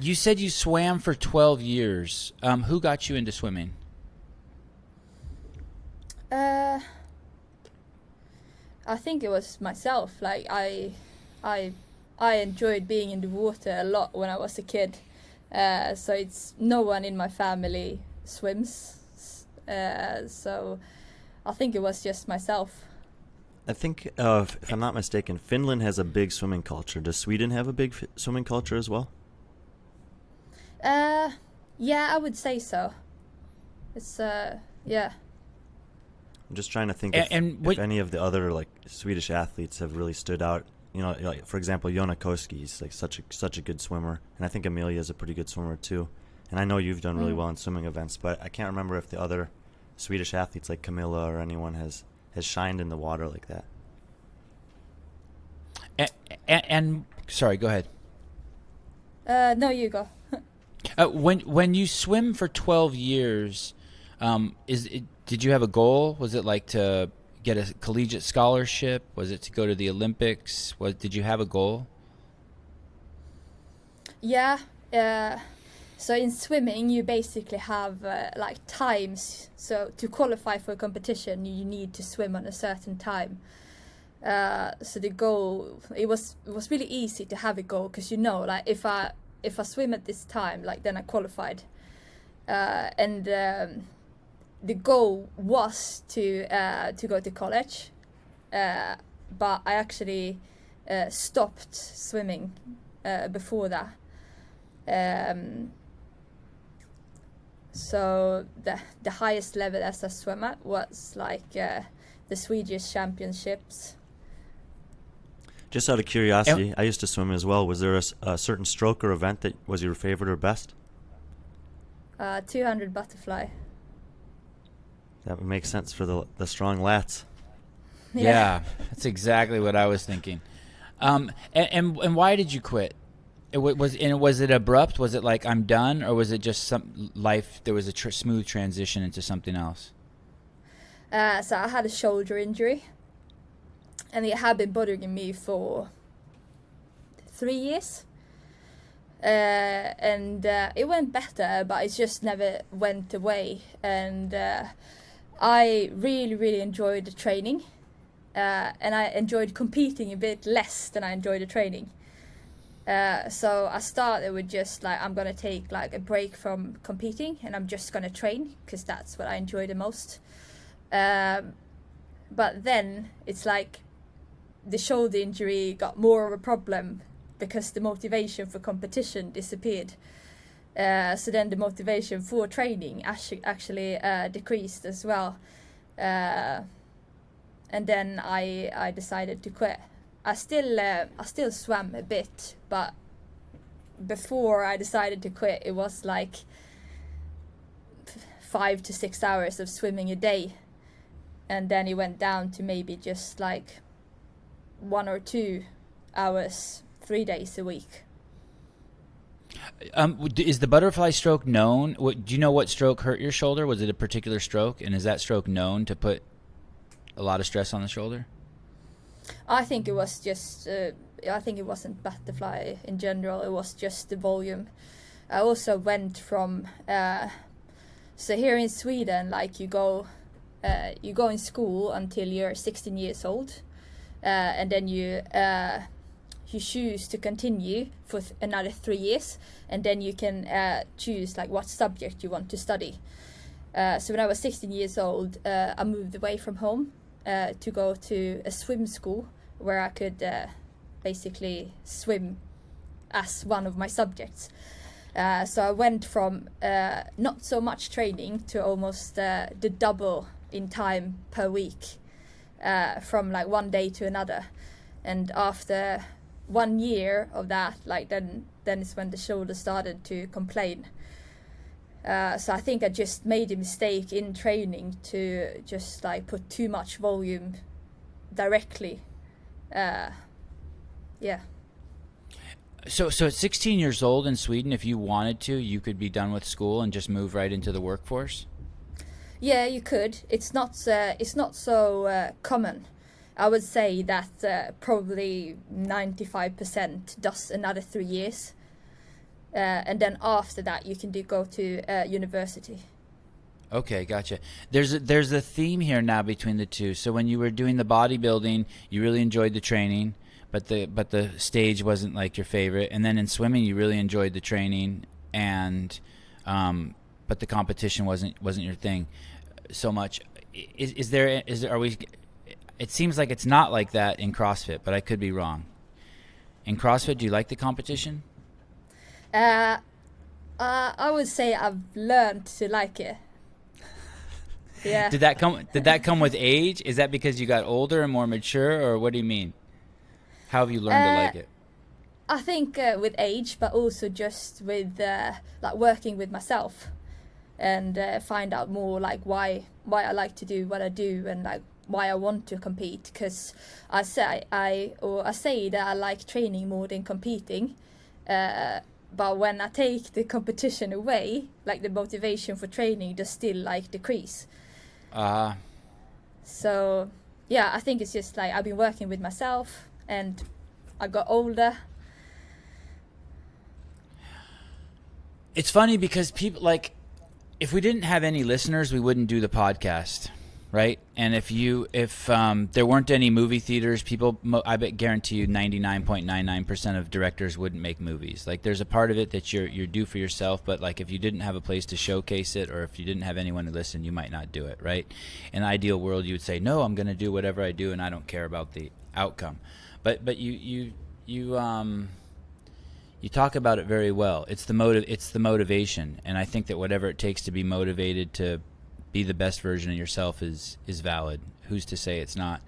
You said you swam for 12 years. Who got you into swimming? I think it was myself. Like I enjoyed being in the water a lot when I was a kid. So it's no one in my family swims. So I think it was just myself. I think, if I'm not mistaken, Finland has a big swimming culture. Does Sweden have a big swimming culture as well? Yeah, I would say so. It's yeah. I'm just trying to think if any of the other like Swedish athletes have really stood out. You know, like, for example, Jonna Koski is like such a good swimmer, and I think Amelia is a pretty good swimmer too. And I know you've done really well in swimming events, but I can't remember if the other Swedish athletes like Camilla or anyone has shined in the water like that. And sorry, go ahead. No, you go. When you swim for 12 years, did you have a goal? Was it like to get a collegiate scholarship? Was it to go to the Olympics? Did you have a goal? Yeah. So in swimming, you basically have like times. So to qualify for a competition, you need to swim on a certain time. So the goal, it was really easy to have a goal because like if I swim at this time, like then I qualified. And the goal was to go to college, but I actually stopped swimming before that. So the highest level as a swimmer was like the Swedish championships. Just out of curiosity, I used to swim as well. Was there a certain stroke or event that was your favorite or best? 200 butterfly. That would make sense for the strong lats. Yeah, that's exactly what I was thinking. And why did you quit? Was it abrupt? Was it like I'm done, or was it just some life? There was a smooth transition into something else. So I had a shoulder injury, and it had been bothering me for 3 years. And it went better, but it just never went away. And I really, really enjoyed the training, and I enjoyed competing a bit less than I enjoyed the training. So I started with just like, I'm gonna take like a break from competing, and I'm just gonna train because that's what I enjoy the most. But then it's like the shoulder injury got more of a problem because the motivation for competition disappeared. So then the motivation for training actually decreased as well. And then I decided to quit. I still swam a bit, but before I decided to quit, it was like 5 to 6 hours of swimming a day, and then it went down to maybe just like 1 or 2 hours 3 days a week. Is the butterfly stroke known? Do you know what stroke hurt your shoulder? Was it a particular stroke, and is that stroke known to put a lot of stress on the shoulder? I think it was just, I think it wasn't butterfly in general, it was just the volume. I also went from, so here in Sweden, like you go in school until you're 16 years old, and then you choose to continue for another 3 years, and then you can choose like what subject you want to study. So when I was 16 years old, I moved away from home to go to a swim school where I could basically swim as one of my subjects. So I went from not so much training to almost the double in time per week, from like one day to another. And after 1 year of that, like then is when the shoulder started to complain. So I think I just made a mistake in training to just like put too much volume directly. Yeah. So at 16 years old in Sweden, if you wanted to, you could be done with school and just move right into the workforce? Yeah, you could. It's not so common. I would say that probably 95% does another 3 years. and then after that you can go to university. Okay, gotcha. There's a theme here now between the two. So when you were doing the bodybuilding, you really enjoyed the training, but the stage wasn't like your favorite. And then in swimming, you really enjoyed the training, and but the competition wasn't your thing so much. Are we? It seems like it's not like that in CrossFit, but I could be wrong. In CrossFit, do you like the competition? I would say I've learned to like it. Yeah. Did that come with age? Is that because you got older and more mature, or what do you mean? How have you learned to like it? I think with age, but also just with like working with myself, and find out more like why I like to do what I do, and like why I want to compete. Because I say that I like training more than competing, but when I take the competition away, like the motivation for training does still like decrease. So yeah, I think it's just like I've been working with myself, and I got older. It's funny because people, like, if we didn't have any listeners, we wouldn't do the podcast, right? And if there weren't any movie theaters, I guarantee you 99.99% of directors wouldn't make movies. Like, there's a part of it that you do for yourself, but like if you didn't have a place to showcase it, or if you didn't have anyone to listen, you might not do it, right? In an ideal world, you would say, no, I'm going to do whatever I do, and I don't care about the outcome. But you talk about it very well. It's the motivation, and I think that whatever it takes to be motivated to be the best version of yourself is valid. Who's to say it's not?